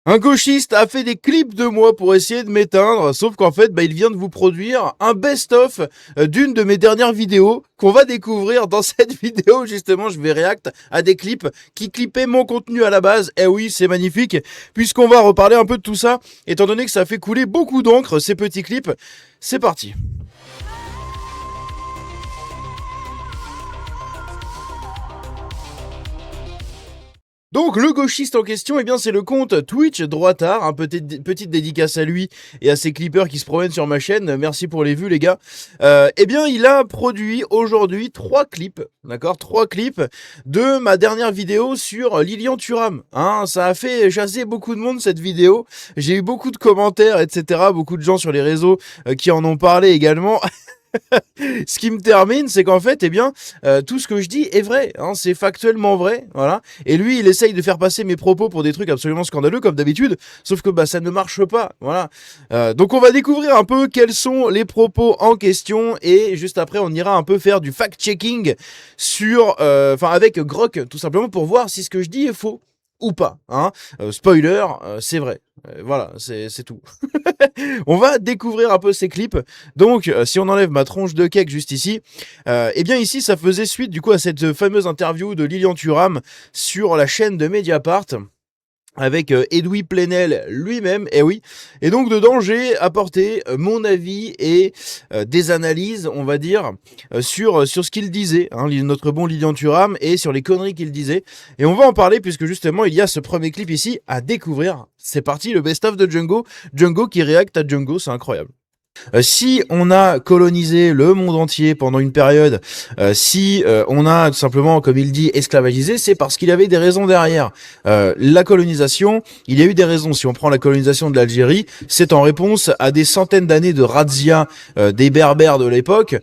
Un gauchiste a fait des clips de moi pour essayer de m'éteindre, sauf qu'en fait, il vient de vous produire un best-of d'une de mes dernières vidéos qu'on va découvrir dans cette vidéo. Justement, je vais react à des clips qui clippaient mon contenu à la base. Eh oui, c'est magnifique, puisqu'on va reparler un peu de tout ça, étant donné que ça fait couler beaucoup d'encre, ces petits clips. C'est parti. Donc le gauchiste en question, eh bien c'est le compte Twitch Droitard, un petite dédicace à lui et à ses clippers qui se promènent sur ma chaîne. Merci pour les vues les gars. Eh bien il a produit aujourd'hui 3 clips, d'accord, 3 clips de ma dernière vidéo sur Lilian Thuram. Hein, ça a fait jaser beaucoup de monde cette vidéo. J'ai eu beaucoup de commentaires, etc. Beaucoup de gens sur les réseaux qui en ont parlé également. Ce qui me termine, c'est qu'en fait, tout ce que je dis est vrai, hein, c'est factuellement vrai, voilà. Et lui, il essaye de faire passer mes propos pour des trucs absolument scandaleux, comme d'habitude, sauf que ça ne marche pas, voilà. Donc on va découvrir un peu quels sont les propos en question, et juste après, on ira un peu faire du fact-checking avec Grok, tout simplement pour voir si ce que je dis est faux ou pas, hein. Spoiler, c'est vrai. Voilà, c'est tout. On va découvrir un peu ces clips. Donc, si on enlève ma tronche de cake juste ici, eh bien ici, ça faisait suite du coup à cette fameuse interview de Lilian Thuram sur la chaîne de Mediapart avec Edoui Plenel lui-même, et oui. Et donc dedans, j'ai apporté mon avis et des analyses, on va dire, sur ce qu'il disait, hein, notre bon Lilian Thuram, et sur les conneries qu'il disait. Et on va en parler puisque justement, il y a ce premier clip ici à découvrir. C'est parti, le best-of de Django. Django qui réacte à Django, c'est incroyable. Si on a colonisé le monde entier pendant une période, si on a tout simplement, comme il dit, esclavagisé, c'est parce qu'il y avait des raisons derrière. La colonisation, il y a eu des raisons. Si on prend la colonisation de l'Algérie, c'est en réponse à des centaines d'années de razzia des berbères de l'époque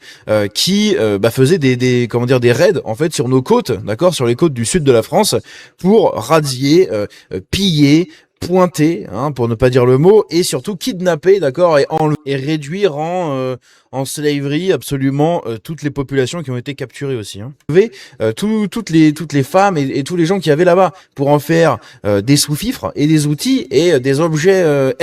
qui faisaient des raids en fait sur nos côtes, d'accord, sur les côtes du sud de la France, pour razzier, piller, pointer, hein, pour ne pas dire le mot, et surtout kidnapper, d'accord, et réduire en slavery absolument toutes les populations qui ont été capturées aussi. Hein. Toutes les femmes et tous les gens qui avaient là-bas pour en faire des sous-fifres et des outils et des objets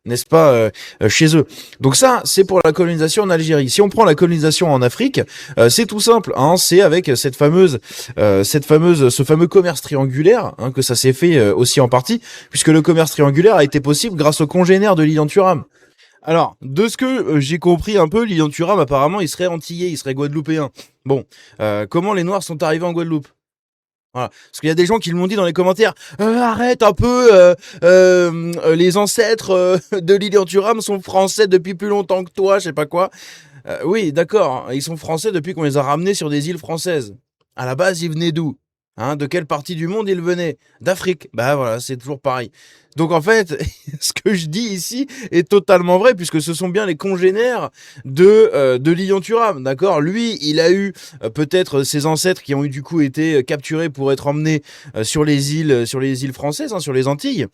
n'est-ce pas, chez eux. Donc ça, c'est pour la colonisation en Algérie. Si on prend la colonisation en Afrique, c'est tout simple, hein, c'est avec ce fameux commerce triangulaire, hein, que ça s'est fait aussi en partie, puisque le commerce triangulaire a été possible grâce aux congénères de Lilian Thuram. Alors, de ce que j'ai compris un peu, Lilian Thuram, apparemment, il serait antillais, il serait guadeloupéen. Bon, comment les Noirs sont arrivés en Guadeloupe? Voilà. Parce qu'il y a des gens qui m'ont dit dans les commentaires, arrête un peu, les ancêtres de Lilian Thuram sont français depuis plus longtemps que toi, je sais pas quoi. Oui, d'accord, ils sont français depuis qu'on les a ramenés sur des îles françaises. À la base, ils venaient d'où? Hein, de quelle partie du monde ils venaient? D'Afrique. Bah voilà, c'est toujours pareil. Donc en fait, ce que je dis ici est totalement vrai, puisque ce sont bien les congénères de Lilian Thuram, d'accord. Lui, il a eu peut-être ses ancêtres qui ont eu du coup été capturés pour être emmenés sur les îles françaises, hein, sur les Antilles,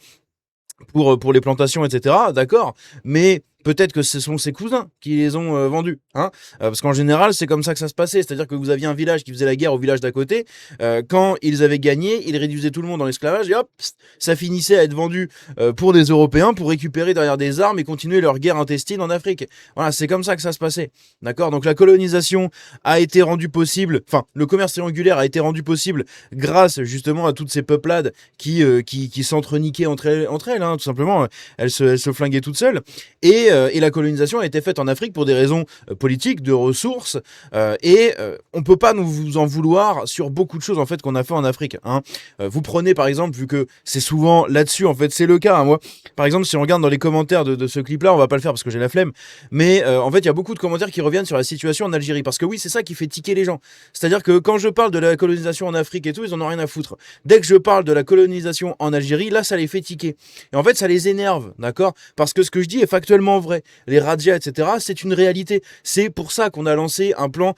pour les plantations, etc. D'accord, mais peut-être que ce sont ses cousins qui les ont vendus, hein, parce qu'en général, c'est comme ça que ça se passait. C'est-à-dire que vous aviez un village qui faisait la guerre au village d'à côté. Quand ils avaient gagné, ils réduisaient tout le monde en esclavage et hop, ça finissait à être vendu pour des Européens pour récupérer derrière des armes et continuer leur guerre intestine en Afrique. Voilà, c'est comme ça que ça se passait. D'accord. Donc la colonisation a été rendue possible, enfin le commerce triangulaire a été rendu possible grâce justement à toutes ces peuplades qui s'entreniquaient entre elles, hein, tout simplement. Elles se flinguaient toutes seules. Et la colonisation a été faite en Afrique pour des raisons politiques, de ressources, on peut pas nous vous en vouloir sur beaucoup de choses en fait qu'on a fait en Afrique. Hein. Vous prenez par exemple, vu que c'est souvent là-dessus en fait, c'est le cas. Hein, moi, par exemple, si on regarde dans les commentaires de ce clip-là, on va pas le faire parce que j'ai la flemme, mais en fait, il y a beaucoup de commentaires qui reviennent sur la situation en Algérie, parce que oui, c'est ça qui fait tiquer les gens. C'est-à-dire que quand je parle de la colonisation en Afrique et tout, ils en ont rien à foutre. Dès que je parle de la colonisation en Algérie, là, ça les fait tiquer. Et en fait, ça les énerve, d'accord? Parce que ce que je dis est factuellement vrai. Les radias, etc., c'est une réalité. C'est pour ça qu'on a lancé un plan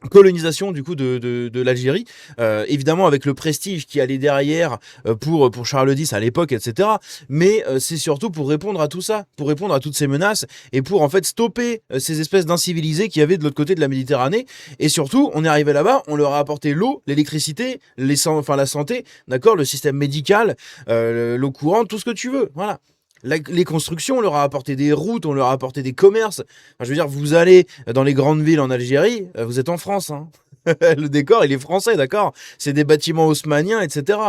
colonisation du coup de l'Algérie, évidemment avec le prestige qui allait derrière pour Charles X à l'époque, etc. Mais c'est surtout pour répondre à tout ça, pour répondre à toutes ces menaces et pour en fait stopper ces espèces d'incivilisés qu'il y avait de l'autre côté de la Méditerranée. Et surtout, on est arrivé là-bas, on leur a apporté l'eau, l'électricité, enfin la santé, d'accord, le système médical, l'eau courante, tout ce que tu veux, voilà. Les constructions, on leur a apporté des routes, on leur a apporté des commerces. Enfin, je veux dire, vous allez dans les grandes villes en Algérie, vous êtes en France. Hein. Le décor, il est français, d'accord. C'est des bâtiments haussmanniens, etc.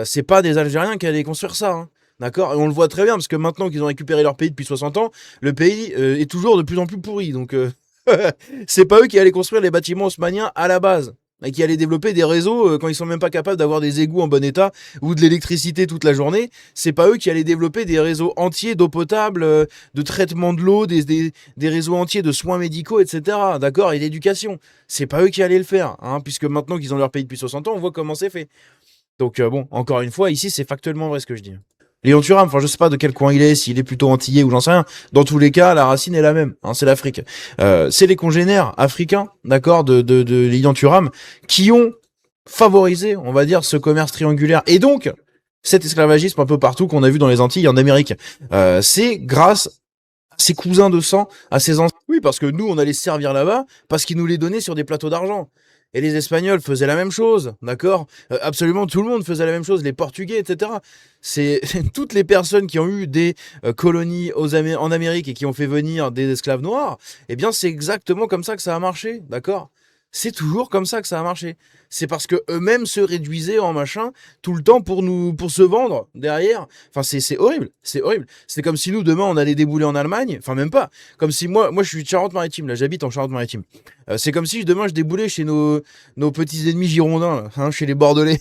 C'est pas des Algériens qui allaient construire ça. Hein. D'accord. Et on le voit très bien, parce que maintenant qu'ils ont récupéré leur pays depuis 60 ans, le pays est toujours de plus en plus pourri. Donc, c'est pas eux qui allaient construire les bâtiments haussmanniens à la base et qui allaient développer des réseaux quand ils sont même pas capables d'avoir des égouts en bon état ou de l'électricité toute la journée. C'est pas eux qui allaient développer des réseaux entiers d'eau potable, de traitement de l'eau, des réseaux entiers de soins médicaux, etc. D'accord, et d'éducation. C'est pas eux qui allaient le faire, hein, puisque maintenant qu'ils ont leur pays depuis 60 ans, on voit comment c'est fait. Donc bon, encore une fois, ici c'est factuellement vrai ce que je dis. Léon Thuram, enfin je sais pas de quel coin il est, s'il est plutôt antillais ou j'en sais rien. Dans tous les cas, la racine est la même, hein, c'est l'Afrique. C'est les congénères africains, d'accord, de Léon Thuram, qui ont favorisé, on va dire, ce commerce triangulaire. Et donc, cet esclavagisme un peu partout qu'on a vu dans les Antilles et en Amérique. C'est grâce à ses cousins de sang, à ses ancêtres. Oui, parce que nous, on allait se servir là-bas, parce qu'ils nous les donnaient sur des plateaux d'argent. Et les Espagnols faisaient la même chose, d'accord. Absolument tout le monde faisait la même chose, les Portugais, etc. C'est toutes les personnes qui ont eu des colonies en Amérique et qui ont fait venir des esclaves noirs, eh bien c'est exactement comme ça que ça a marché, d'accord. C'est toujours comme ça que ça a marché. C'est parce que eux-mêmes se réduisaient en machin tout le temps pour se vendre derrière. Enfin, c'est horrible, c'est horrible. C'est comme si nous demain on allait débouler en Allemagne. Enfin, même pas. Comme si moi je suis de Charente-Maritime, là, j'habite en Charente-Maritime. C'est comme si demain je déboulais chez nos petits ennemis girondins, là, hein, chez les Bordelais.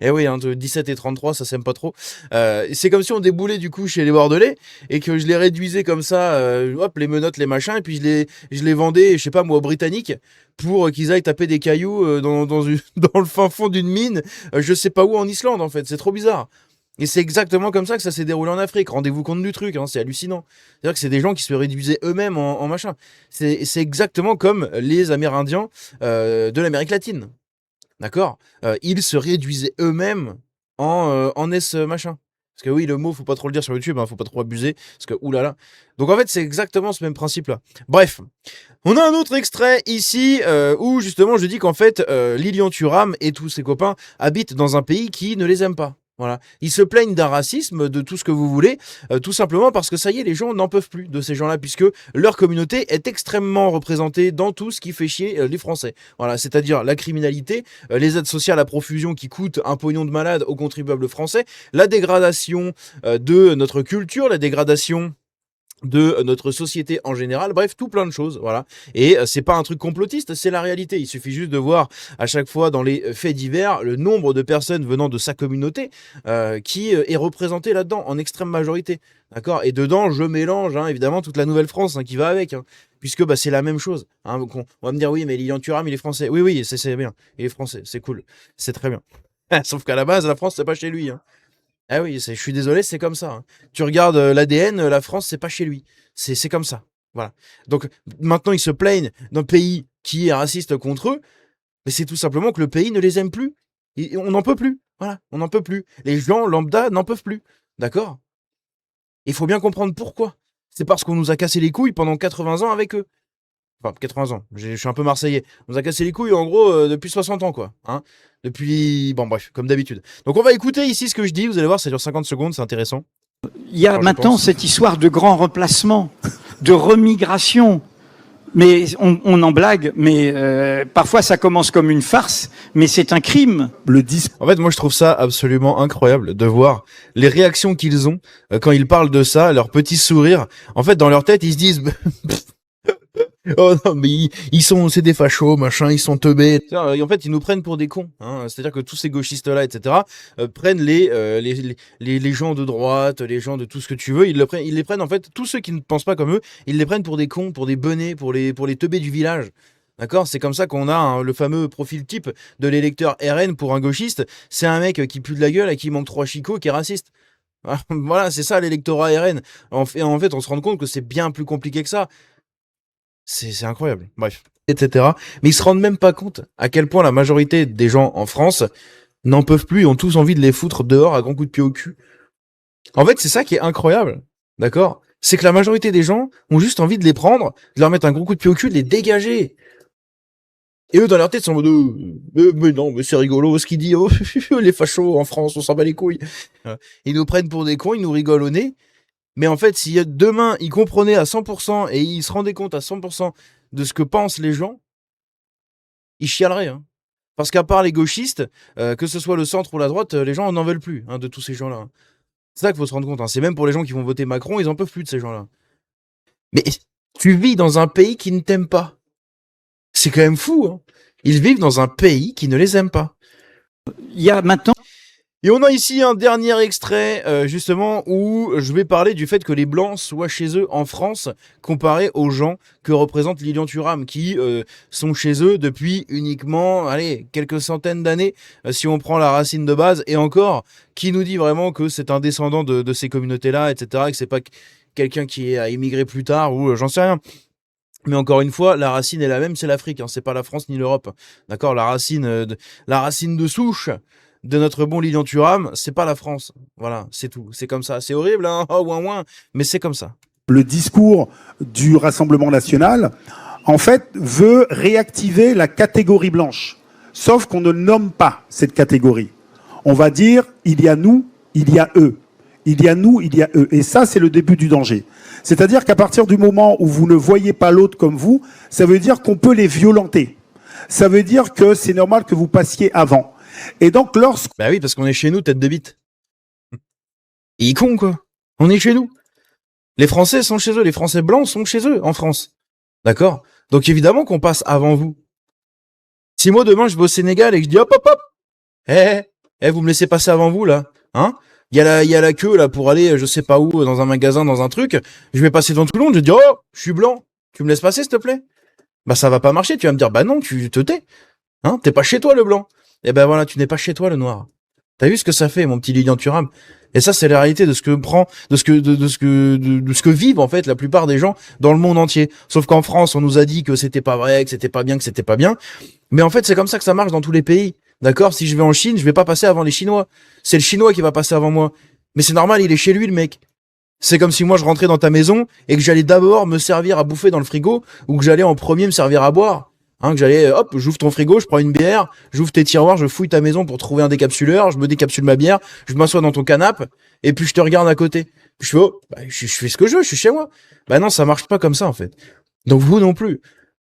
Eh oui, hein, de 17 et 33, ça s'aime pas trop. C'est comme si on déboulait du coup chez les Bordelais et que je les réduisais comme ça, hop, les menottes, les machins, et puis je les vendais, je sais pas moi, aux Britanniques pour qu'ils aillent taper des cailloux dans le fin fond d'une mine, je sais pas où en Islande en fait, c'est trop bizarre. Et c'est exactement comme ça que ça s'est déroulé en Afrique. Rendez-vous compte du truc, hein, c'est hallucinant. C'est-à-dire que c'est des gens qui se réduisaient eux-mêmes en machin. C'est exactement comme les Amérindiens de l'Amérique latine. D'accord. Ils se réduisaient eux-mêmes en S machin. Parce que oui, le mot, faut pas trop le dire sur YouTube, hein, faut pas trop abuser. Parce que oulala. Donc en fait, c'est exactement ce même principe-là. Bref. On a un autre extrait ici où justement je dis qu'en fait Lilian Thuram et tous ses copains habitent dans un pays qui ne les aime pas. Voilà. Ils se plaignent d'un racisme, de tout ce que vous voulez, tout simplement parce que ça y est, les gens n'en peuvent plus de ces gens-là, puisque leur communauté est extrêmement représentée dans tout ce qui fait chier les Français. Voilà, c'est-à-dire la criminalité, les aides sociales à profusion qui coûtent un pognon de malade aux contribuables français, la dégradation de notre culture, la dégradation de notre société en général, bref, tout plein de choses, voilà. Et c'est pas un truc complotiste, c'est la réalité. Il suffit juste de voir à chaque fois dans les faits divers le nombre de personnes venant de sa communauté qui est représenté là-dedans en extrême majorité, d'accord. Et dedans, je mélange hein, évidemment toute la Nouvelle-France hein, qui va avec, hein, puisque bah, c'est la même chose. Hein. Donc, on va me dire oui, mais Lilian Thuram, il est français. Oui, oui, c'est bien, il est français, c'est cool, c'est très bien. Sauf qu'à la base, la France, c'est pas chez lui. Hein. Ah oui, je suis désolé, c'est comme ça. Hein. Tu regardes l'ADN, la France, c'est pas chez lui. C'est comme ça. Voilà. Donc maintenant, ils se plaignent d'un pays qui est raciste contre eux, mais c'est tout simplement que le pays ne les aime plus. Et on n'en peut plus. Voilà, on n'en peut plus. Les gens lambda n'en peuvent plus. D'accord. Il faut bien comprendre pourquoi. C'est parce qu'on nous a cassé les couilles pendant 80 ans avec eux. Enfin, 80 ans, je suis un peu marseillais. On nous a cassé les couilles en gros depuis 60 ans quoi. Hein depuis... Bon bref, comme d'habitude. Donc on va écouter ici ce que je dis, vous allez voir, ça dure 50 secondes, c'est intéressant. Il y a maintenant cette histoire de grand remplacement, de remigration. Mais on en blague, mais parfois ça commence comme une farce, mais c'est un crime. En fait, moi je trouve ça absolument incroyable de voir les réactions qu'ils ont quand ils parlent de ça, leur petit sourire. En fait, dans leur tête, ils se disent... Oh non, mais c'est des fachos, machin, ils sont teubés. En fait, ils nous prennent pour des cons. Hein. C'est-à-dire que tous ces gauchistes-là, etc., prennent les gens de droite, les gens de tout ce que tu veux, ils les prennent, en fait, tous ceux qui ne pensent pas comme eux, ils les prennent pour des cons, pour des benets, pour les teubés du village. D'accord. C'est comme ça qu'on a hein, le fameux profil type de l'électeur RN pour un gauchiste. C'est un mec qui pue de la gueule et qui manque 3 chicots, qui est raciste. Voilà, c'est ça l'électorat RN. En fait, on se rend compte que c'est bien plus compliqué que ça. C'est incroyable. Bref. etc. Mais ils se rendent même pas compte à quel point la majorité des gens en France n'en peuvent plus et ont tous envie de les foutre dehors à grands coups de pied au cul. En fait, c'est ça qui est incroyable, d'accord? C'est que la majorité des gens ont juste envie de les prendre, de leur mettre un gros coup de pied au cul, de les dégager. Et eux, dans leur tête, ils sont en mode, mais non, mais c'est rigolo ce qu'il dit, oh, les fachos en France, on s'en bat les couilles. Ils nous prennent pour des cons, ils nous rigolent au nez. Mais en fait, si demain, ils comprenaient à 100% et ils se rendaient compte à 100% de ce que pensent les gens, ils chialeraient, hein. Parce qu'à part les gauchistes, que ce soit le centre ou la droite, les gens n'en veulent plus, hein, de tous ces gens-là. C'est ça qu'il faut se rendre compte, hein. C'est même pour les gens qui vont voter Macron, ils en peuvent plus de ces gens-là. Mais tu vis dans un pays qui ne t'aime pas. C'est quand même fou, hein. Ils vivent dans un pays qui ne les aime pas. Il y a maintenant... Et on a ici un dernier extrait, justement, où je vais parler du fait que les Blancs soient chez eux en France, comparé aux gens que représente Lilian Thuram, qui sont chez eux depuis uniquement, allez, quelques centaines d'années, si on prend la racine de base, et encore, qui nous dit vraiment que c'est un descendant de ces communautés-là, etc., et que c'est pas quelqu'un qui a immigré plus tard, ou j'en sais rien. Mais encore une fois, la racine est la même, c'est l'Afrique, hein, c'est pas la France ni l'Europe. D'accord, la racine de souche de notre bon Lilian Thuram, c'est pas la France. Voilà, c'est tout. C'est comme ça. C'est horrible, hein, oh, ouin, ouin, mais c'est comme ça. Le discours du Rassemblement national, en fait, veut réactiver la catégorie blanche. Sauf qu'on ne nomme pas cette catégorie. On va dire, il y a nous, il y a eux. Il y a nous, il y a eux. Et ça, c'est le début du danger. C'est-à-dire qu'à partir du moment où vous ne voyez pas l'autre comme vous, ça veut dire qu'on peut les violenter. Ça veut dire que c'est normal que vous passiez avant. Et donc, Bah oui, parce qu'on est chez nous, tête de bite. Il est con, quoi. On est chez nous. Les Français sont chez eux, les Français blancs sont chez eux, en France. D'accord? Donc évidemment qu'on passe avant vous. Si moi, demain, je vais au Sénégal et que je dis hop, hop, hop, vous me laissez passer avant vous, là, hein? Il y a la queue, là, pour aller, je sais pas où, dans un magasin, dans un truc. Je vais passer devant tout le monde, je dis, oh, je suis blanc. Tu me laisses passer, s'il te plaît? Bah, ça va pas marcher. Tu vas me dire, bah non, tu te tais. Hein? T'es pas chez toi, le blanc. Et ben voilà, tu n'es pas chez toi, le noir. T'as vu ce que ça fait, mon petit Lilian Thuram? Et ça, c'est la réalité de ce que vivent, en fait, la plupart des gens dans le monde entier. Sauf qu'en France, on nous a dit que c'était pas vrai, que c'était pas bien, que c'était pas bien. Mais en fait, c'est comme ça que ça marche dans tous les pays. D'accord? Si je vais en Chine, je vais pas passer avant les Chinois. C'est le Chinois qui va passer avant moi. Mais c'est normal, il est chez lui, le mec. C'est comme si moi je rentrais dans ta maison et que j'allais d'abord me servir à bouffer dans le frigo ou que j'allais en premier me servir à boire. Hein, que j'allais, hop, j'ouvre ton frigo, je prends une bière, j'ouvre tes tiroirs, je fouille ta maison pour trouver un décapsuleur, je me décapsule ma bière, je m'assois dans ton canapé et puis je te regarde à côté. Puis je fais, oh, bah, je fais ce que je veux, je suis chez moi. Bah non, ça marche pas comme ça en fait. Donc vous non plus.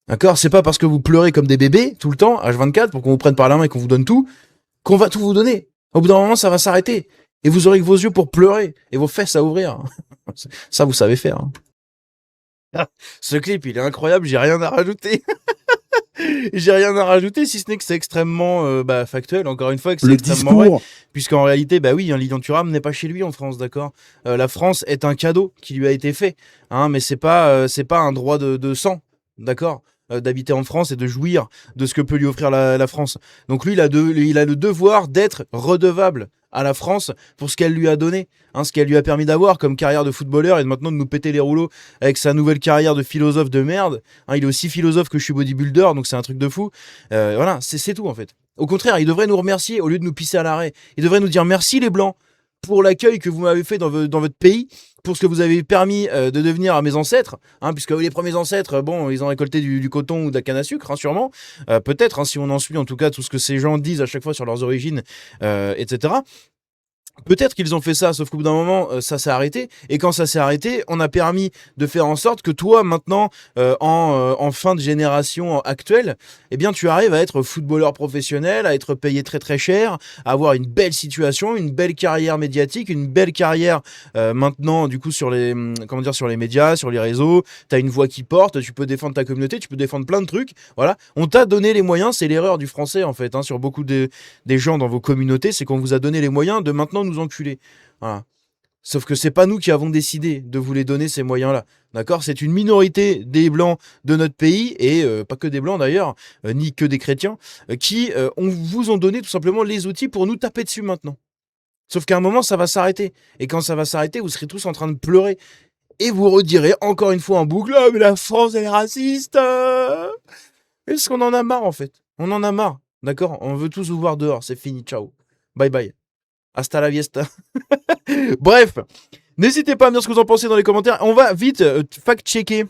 D'accord? C'est pas parce que vous pleurez comme des bébés tout le temps, H24, pour qu'on vous prenne par la main et qu'on vous donne tout, qu'on va tout vous donner. Au bout d'un moment, ça va s'arrêter. Et vous aurez que vos yeux pour pleurer et vos fesses à ouvrir. Ça, vous savez faire. Hein. Ce clip, il est incroyable, j'ai rien à rajouter. J'ai rien à rajouter, si ce n'est que c'est extrêmement factuel, encore une fois, que c'est extrêmement vrai. Puisqu'en réalité, bah oui, Lilian Thuram n'est pas chez lui en France, d'accord. La France est un cadeau qui lui a été fait, hein, mais c'est pas un droit de sang, d'accord. D'habiter en France et de jouir de ce que peut lui offrir la France. Donc lui, il a le devoir d'être redevable à la France pour ce qu'elle lui a donné, hein, ce qu'elle lui a permis d'avoir comme carrière de footballeur et maintenant de nous péter les rouleaux avec sa nouvelle carrière de philosophe de merde. Hein, il est aussi philosophe que je suis bodybuilder, donc c'est un truc de fou. Voilà, c'est tout en fait. Au contraire, il devrait nous remercier au lieu de nous pisser à l'arrêt. Il devrait nous dire merci les Blancs pour l'accueil que vous m'avez fait dans votre pays, pour ce que vous avez permis de devenir à mes ancêtres, hein, puisque les premiers ancêtres, bon, ils ont récolté du coton ou de la canne à sucre, hein, sûrement, peut-être, hein, si on en suit en tout cas tout ce que ces gens disent à chaque fois sur leurs origines, etc. Peut-être qu'ils ont fait ça, sauf qu'au bout d'un moment, ça s'est arrêté. Et quand ça s'est arrêté, on a permis de faire en sorte que toi, maintenant, en fin de génération actuelle, eh bien, tu arrives à être footballeur professionnel, à être payé très très cher, à avoir une belle situation, une belle carrière médiatique, une belle carrière maintenant, du coup, sur les médias, sur les réseaux. T'as une voix qui porte, tu peux défendre ta communauté, tu peux défendre plein de trucs. Voilà, on t'a donné les moyens. C'est l'erreur du français en fait, hein, sur beaucoup des gens dans vos communautés, c'est qu'on vous a donné les moyens de maintenant nous enculer. Voilà. Sauf que c'est pas nous qui avons décidé de vous les donner ces moyens-là. D'accord? C'est une minorité des blancs de notre pays, et pas que des blancs d'ailleurs, ni que des chrétiens, qui vous ont donné tout simplement les outils pour nous taper dessus maintenant. Sauf qu'à un moment, ça va s'arrêter. Et quand ça va s'arrêter, vous serez tous en train de pleurer. Et vous redirez encore une fois en boucle, ah, mais la France elle est raciste. Parce qu'on en a marre, en fait. On en a marre. D'accord? On veut tous vous voir dehors. C'est fini. Ciao. Bye bye. Hasta la vista. Bref. N'hésitez pas à me dire ce que vous en pensez dans les commentaires. On va vite fact-checker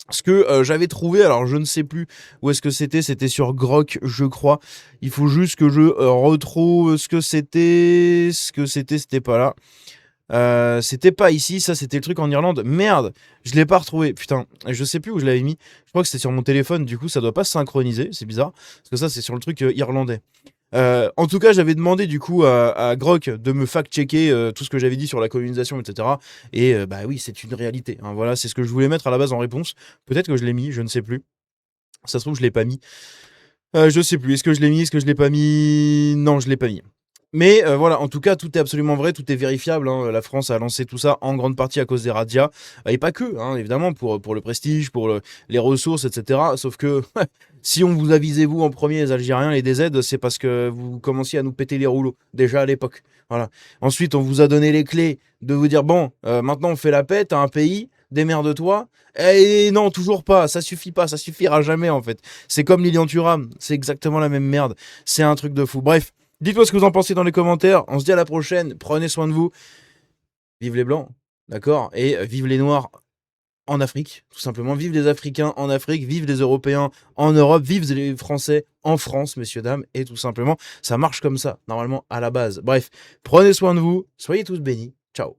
ce que j'avais trouvé. Alors, je ne sais plus où est-ce que c'était. C'était sur Grok, je crois. Il faut juste que je retrouve ce que c'était. C'était pas là. C'était pas ici, ça c'était le truc en Irlande. Merde, je l'ai pas retrouvé. Putain, je sais plus où je l'avais mis. Je crois que c'était sur mon téléphone, du coup ça doit pas se synchroniser, c'est bizarre. Parce que ça c'est sur le truc irlandais. En tout cas, j'avais demandé du coup à Grok de me fact-checker tout ce que j'avais dit sur la colonisation, etc. Et bah oui, c'est une réalité. Hein. Voilà, c'est ce que je voulais mettre à la base en réponse. Peut-être que je l'ai mis, je ne sais plus. Ça se trouve, je l'ai pas mis. Je sais plus. Est-ce que je l'ai mis? Est-ce que je l'ai pas mis? Non, je l'ai pas mis. Mais voilà, en tout cas, tout est absolument vrai, tout est vérifiable. Hein. La France a lancé tout ça en grande partie à cause des radias. Et pas que, hein, évidemment, pour le prestige, pour les ressources, etc. Sauf que si on vous avisait, vous, en premier, les Algériens, les DZ, c'est parce que vous commenciez à nous péter les rouleaux, déjà à l'époque. Voilà. Ensuite, on vous a donné les clés de vous dire, bon, maintenant on fait la paix, t'as un pays, démerde-toi. Et non, toujours pas, ça suffit pas, ça suffira jamais en fait. C'est comme Lilian Thuram, c'est exactement la même merde. C'est un truc de fou. Bref. Dites-moi ce que vous en pensez dans les commentaires. On se dit à la prochaine. Prenez soin de vous. Vive les Blancs, d'accord? Et vive les Noirs en Afrique, tout simplement. Vive les Africains en Afrique. Vive les Européens en Europe. Vive les Français en France, messieurs, dames. Et tout simplement, ça marche comme ça, normalement, à la base. Bref, prenez soin de vous. Soyez tous bénis. Ciao.